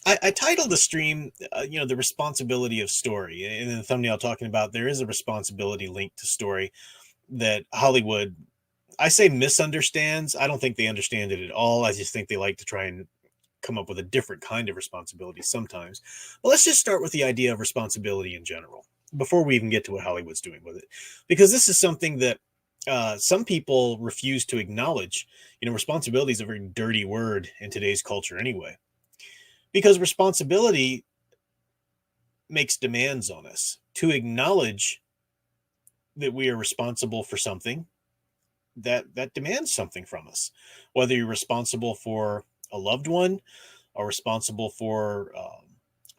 I titled the stream, the responsibility of story. And in the thumbnail, talking about there is a responsibility linked to story that Hollywood, I say, misunderstands. I don't think they understand it at all. I just think they like to try and come up with a different kind of responsibility sometimes. But let's just start with the idea of responsibility in general before we even get to what Hollywood's doing with it, because this is something that some people refuse to acknowledge. Responsibility is a very dirty word in today's culture anyway, because responsibility makes demands on us to acknowledge that we are responsible for something that demands something from us, whether you're responsible for a loved one or responsible for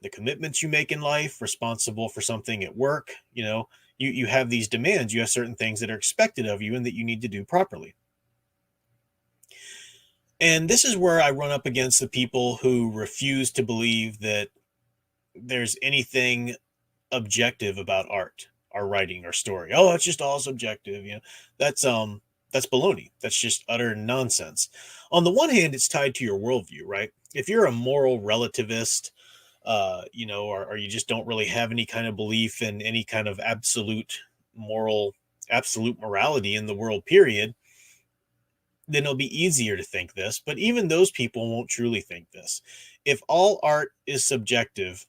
the commitments you make in life, responsible for something at work. You have these demands, you have certain things that are expected of you and that you need to do properly. And this is where I run up against the people who refuse to believe that there's anything objective about art, our writing, our story. Oh, it's just all subjective. That's baloney. That's just utter nonsense. On the one hand, it's tied to your worldview, right? If you're a moral relativist, or you just don't really have any kind of belief in any kind of absolute morality in the world, period, then it'll be easier to think this. But even those people won't truly think this. If all art is subjective,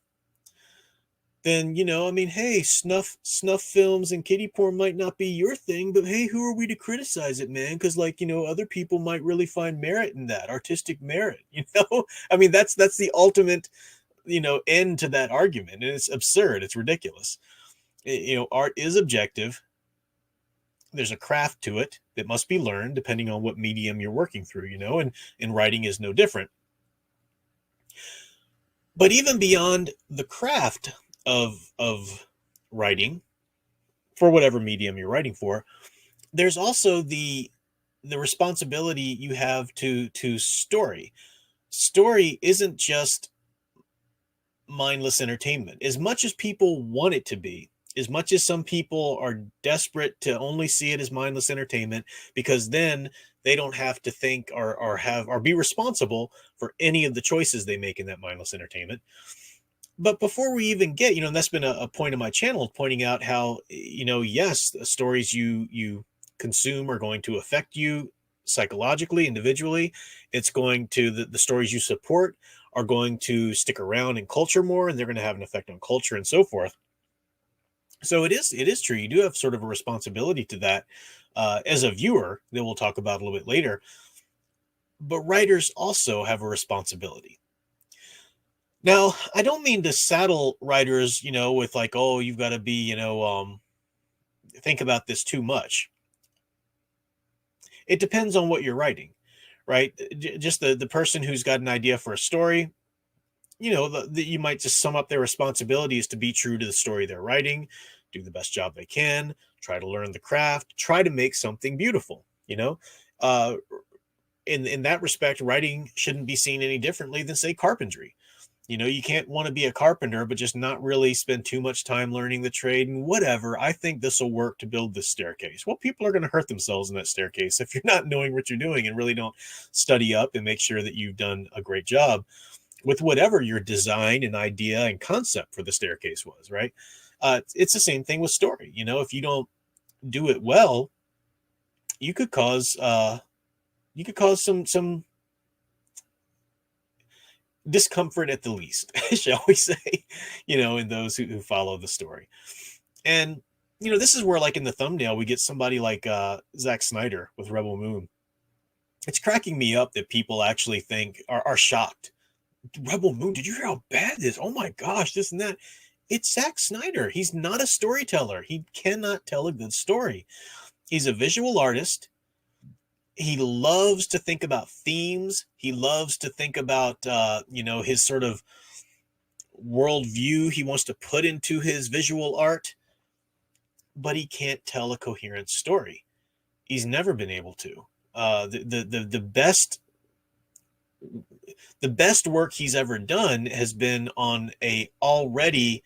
then hey, snuff films and kiddie porn might not be your thing, but hey, who are we to criticize it, man? Because other people might really find merit in that artistic merit. I mean, that's the ultimate end to that argument, and it's absurd. It's ridiculous. Art is objective. There's a craft to it that must be learned depending on what medium you're working through. And writing is no different. But even beyond the craft of writing, for whatever medium you're writing for, there's also the responsibility you have to story. Story isn't just mindless entertainment as much as people want it to be, as much as some people are desperate to only see it as mindless entertainment, because then they don't have to think or be responsible for any of the choices they make in that mindless entertainment. But before we even get, and that's been a point of my channel, pointing out how, yes, the stories you consume are going to affect you psychologically, individually. It's going to, the stories you support are going to stick around in culture more, and they're going to have an effect on culture and so forth. So it is true. You do have sort of a responsibility to that as a viewer that we'll talk about a little bit later. But writers also have a responsibility. Now, I don't mean to saddle writers, with like, oh, you've got to be, think about this too much. It depends on what you're writing, right? Just the person who's got an idea for a story, you might just sum up their responsibilities to be true to the story they're writing, do the best job they can, try to learn the craft, try to make something beautiful. Uh, in that respect, writing shouldn't be seen any differently than, say, carpentry. You can't want to be a carpenter, but just not really spend too much time learning the trade and whatever. I think this will work to build this staircase. Well, people are going to hurt themselves in that staircase if you're not knowing what you're doing and really don't study up and make sure that you've done a great job with whatever your design and idea and concept for the staircase was, right? It's the same thing with story. If you don't do it well, you could cause some discomfort at the least, shall we say, in those who follow the story. And, this is where, like in the thumbnail, we get somebody like Zack Snyder with Rebel Moon. It's cracking me up that people actually are shocked. Rebel Moon, did you hear how bad this? Oh my gosh, this and that. It's Zack Snyder. He's not a storyteller. He cannot tell a good story. He's a visual artist. He loves to think about themes. He loves to think about, his sort of worldview he wants to put into his visual art, but he can't tell a coherent story. He's never been able to. The best work he's ever done has been on a already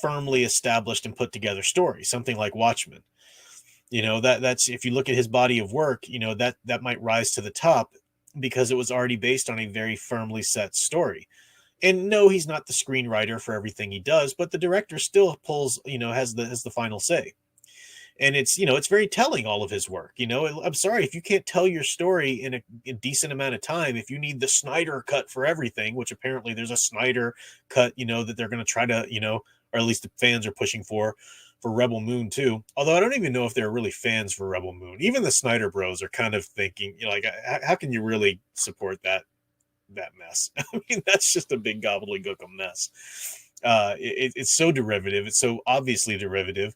firmly established and put together story, something like Watchmen. That's, if you look at his body of work, that might rise to the top because it was already based on a very firmly set story. And no, he's not the screenwriter for everything he does, but the director still pulls, has the final say. And it's very telling, all of his work. I'm sorry if you can't tell your story in a decent amount of time. If you need the Snyder cut for everything, which apparently there's a Snyder cut, that they're going to try to, or at least the fans are pushing for Rebel Moon too. Although I don't even know if they're really fans for Rebel Moon. Even the Snyder Bros are kind of thinking, like, how can you really support that mess? I mean, that's just a big gobbledygook of mess. It's so derivative. It's so obviously derivative.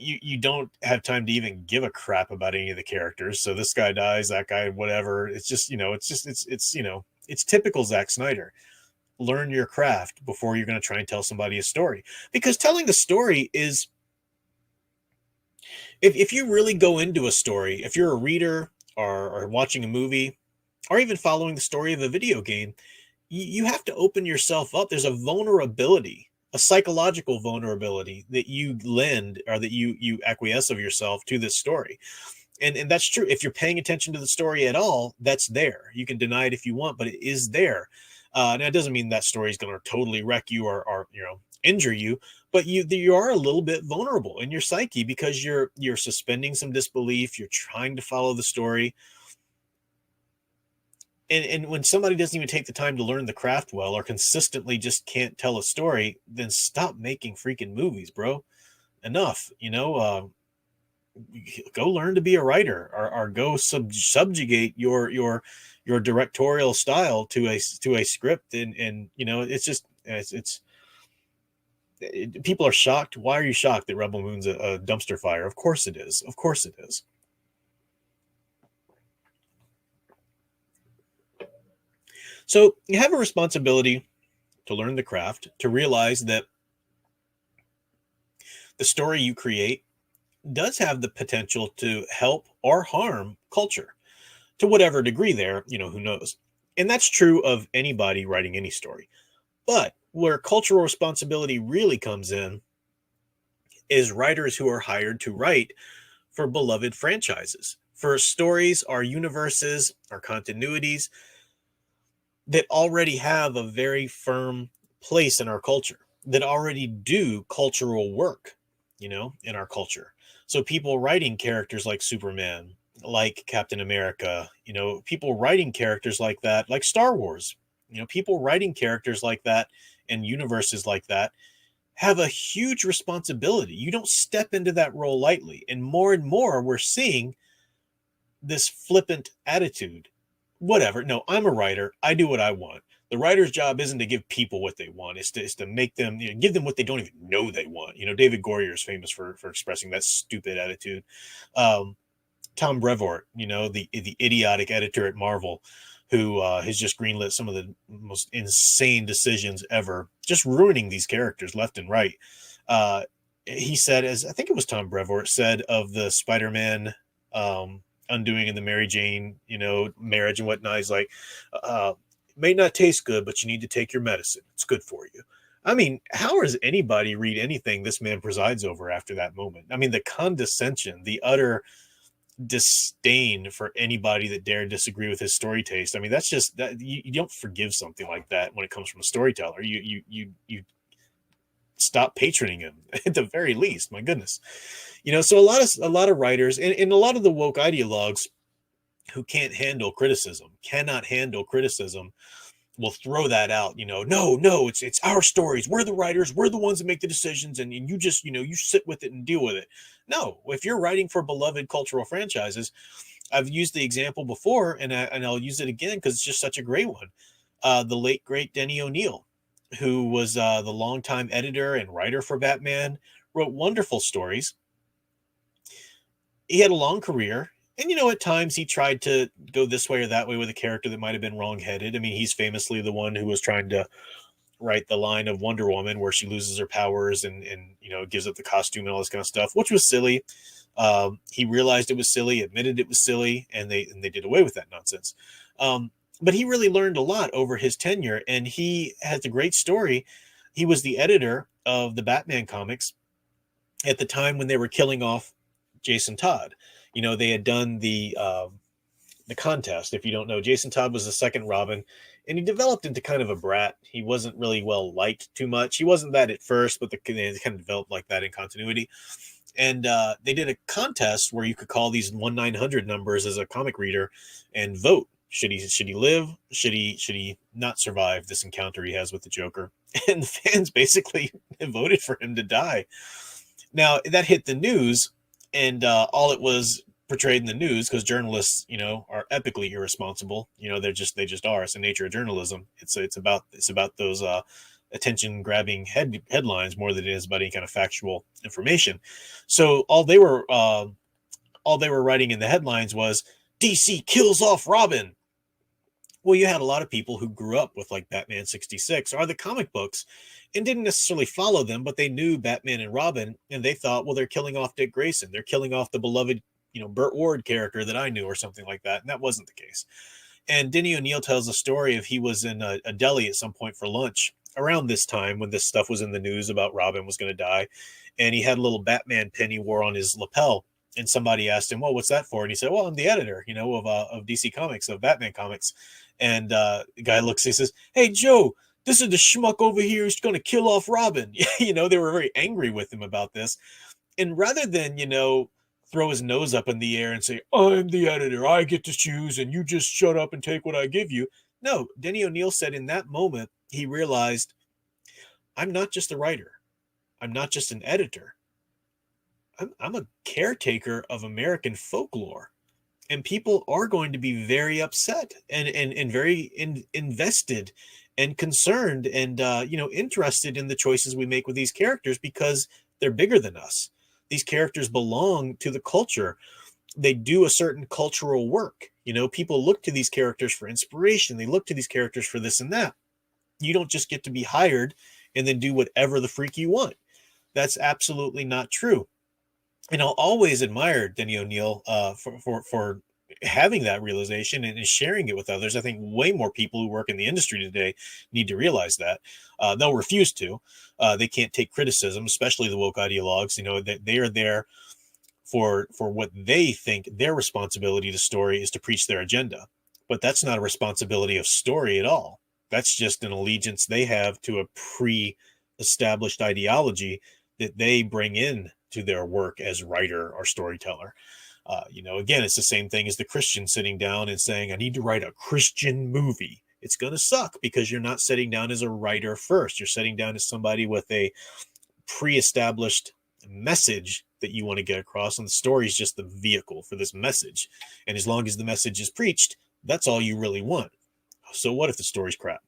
You don't have time to even give a crap about any of the characters. So this guy dies, that guy, whatever. It's just, it's typical Zack Snyder. Learn your craft before you're going to try and tell somebody a story. Because telling a story is, if you really go into a story, if you're a reader or watching a movie, or even following the story of a video game, you have to open yourself up. There's a vulnerability, a psychological vulnerability that you lend, or that you acquiesce of yourself to this story. And that's true. If you're paying attention to the story at all, that's there. You can deny it if you want, but it is there. Now, it doesn't mean that story is going to totally wreck you or injure you, but you are a little bit vulnerable in your psyche, because you're suspending some disbelief. You're trying to follow the story. And when somebody doesn't even take the time to learn the craft well, or consistently just can't tell a story, then stop making freaking movies, bro. Enough. Go learn to be a writer, or go subjugate your directorial style to a script. And it's just people are shocked. Why are you shocked that Rebel Moon's a dumpster fire? Of course it is. Of course it is. So you have a responsibility to learn the craft, to realize that the story you create does have the potential to help or harm culture to whatever degree there, who knows. And that's true of anybody writing any story. But where cultural responsibility really comes in is writers who are hired to write for beloved franchises, for stories or universes or continuities that already have a very firm place in our culture, that already do cultural work, in our culture. So people writing characters like Superman, like Captain America, people writing characters like that, like Star Wars, people writing characters like that and universes like that have a huge responsibility. You don't step into that role lightly. And more we're seeing this flippant attitude. Whatever. No, I'm a writer. I do what I want. The writer's job isn't to give people what they want. It's to make them, give them what they don't even know they want. David Goyer is famous for expressing that stupid attitude. Tom Brevoort, the idiotic editor at Marvel, who has just greenlit some of the most insane decisions ever, just ruining these characters left and right. He said, as I think it was Tom Brevoort said of the Spider-Man undoing in the Mary Jane, marriage and whatnot, he's like, it may not taste good, but you need to take your medicine. It's good for you. I mean, how does anybody read anything this man presides over after that moment? I mean, the condescension, the utter disdain for anybody that dare disagree with his story taste. I mean, that's just that you don't forgive something like that when it comes from a storyteller. You stop patroning him at the very least. My goodness, So a lot of writers and a lot of the woke ideologues who cannot handle criticism, will throw that out. No, it's our stories. We're the writers. We're the ones that make the decisions, and you just you sit with it and deal with it. No, if you're writing for beloved cultural franchises, I've used the example before, and I'll use it again because it's just such a great one. The late great Denny O'Neil, who was the longtime editor and writer for Batman, wrote wonderful stories. He had a long career. And, at times he tried to go this way or that way with a character that might have been wrongheaded. I mean, he's famously the one who was trying to write the line of Wonder Woman where she loses her powers and gives up the costume and all this kind of stuff, which was silly. He realized it was silly, admitted it was silly, and they did away with that nonsense. But he really learned a lot over his tenure, and he has a great story. He was the editor of the Batman comics at the time when they were killing off Jason Todd. They had done the contest. If you don't know, Jason Todd was the second Robin, and he developed into kind of a brat. He wasn't really well liked too much. He wasn't that at first, but they kind of developed like that in continuity. And they did a contest where you could call these 1-900 numbers as a comic reader and vote. Should he live? Should he not survive this encounter he has with the Joker? And the fans basically voted for him to die. Now that hit the news, and all it was portrayed in the news, because journalists, are epically irresponsible. They just are. It's the nature of journalism. It's about those attention grabbing headlines more than it is about any kind of factual information. So all they were writing in the headlines was DC kills off Robin. Well, you had a lot of people who grew up with like Batman 66 or the comic books and didn't necessarily follow them, but they knew Batman and Robin, and they thought, well, they're killing off Dick Grayson. They're killing off the beloved, Burt Ward character that I knew, or something like that. And that wasn't the case. And Denny O'Neil tells a story of he was in a deli at some point for lunch around this time when this stuff was in the news about Robin was going to die. And he had a little Batman pin he wore on his lapel. And somebody asked him, well, what's that for? And he said, well, I'm the editor, of DC Comics, of Batman Comics. And the guy looks, he says, hey, Joe, this is the schmuck over here who's going to kill off Robin. They were very angry with him about this. And rather than, throw his nose up in the air and say, I'm the editor, I get to choose, and you just shut up and take what I give you. No, Denny O'Neil said in that moment, he realized, I'm not just a writer. I'm not just an editor. I'm a caretaker of American folklore. And people are going to be very upset and very invested and concerned and, interested in the choices we make with these characters because they're bigger than us. These characters belong to the culture. They do a certain cultural work. People look to these characters for inspiration. They look to these characters for this and that. You don't just get to be hired and then do whatever the freak you want. That's absolutely not true. And I'll always admire Denny O'Neil for having that realization and sharing it with others. I think way more people who work in the industry today need to realize that. They'll refuse to. They can't take criticism, especially the woke ideologues. They are there for what they think their responsibility to story is to preach their agenda. But that's not a responsibility of story at all. That's just an allegiance they have to a pre-established ideology that they bring in to their work as writer or storyteller. Again, it's the same thing as the Christian sitting down and saying, I need to write a Christian movie. It's going to suck because you're not sitting down as a writer first. You're sitting down as somebody with a pre-established message that you want to get across, and the story is just the vehicle for this message. And as long as the message is preached, that's all you really want. So what if the story's crap?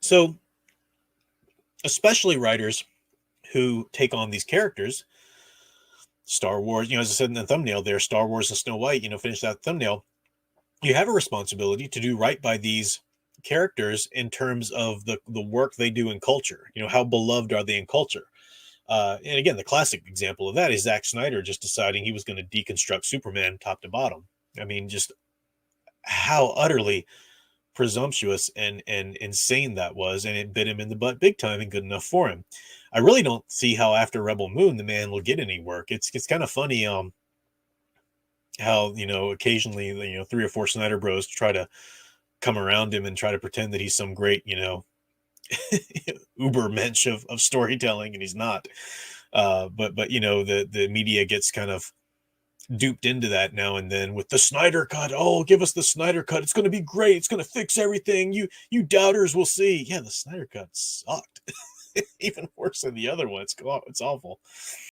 So, especially writers who take on these characters, Star Wars, as I said in the thumbnail there, Star Wars and Snow White, finish that thumbnail. You have a responsibility to do right by these characters in terms of the work they do in culture. How beloved are they in culture? And again, the classic example of that is Zack Snyder just deciding he was going to deconstruct Superman top to bottom. I mean, just how utterly presumptuous and insane that was, and it bit him in the butt big time and good enough for him. I really don't see how after Rebel Moon the man will get any work. It's kind of funny how occasionally 3 or 4 Snyder bros try to come around him and try to pretend that he's some great uber mensch of storytelling, and he's not. But the media gets kind of duped into that now and then with the Snyder cut. Oh, give us the Snyder cut. It's going to be great. It's going to fix everything. You doubters will see. Yeah, the Snyder cut sucked. Even worse than the other one. It's awful.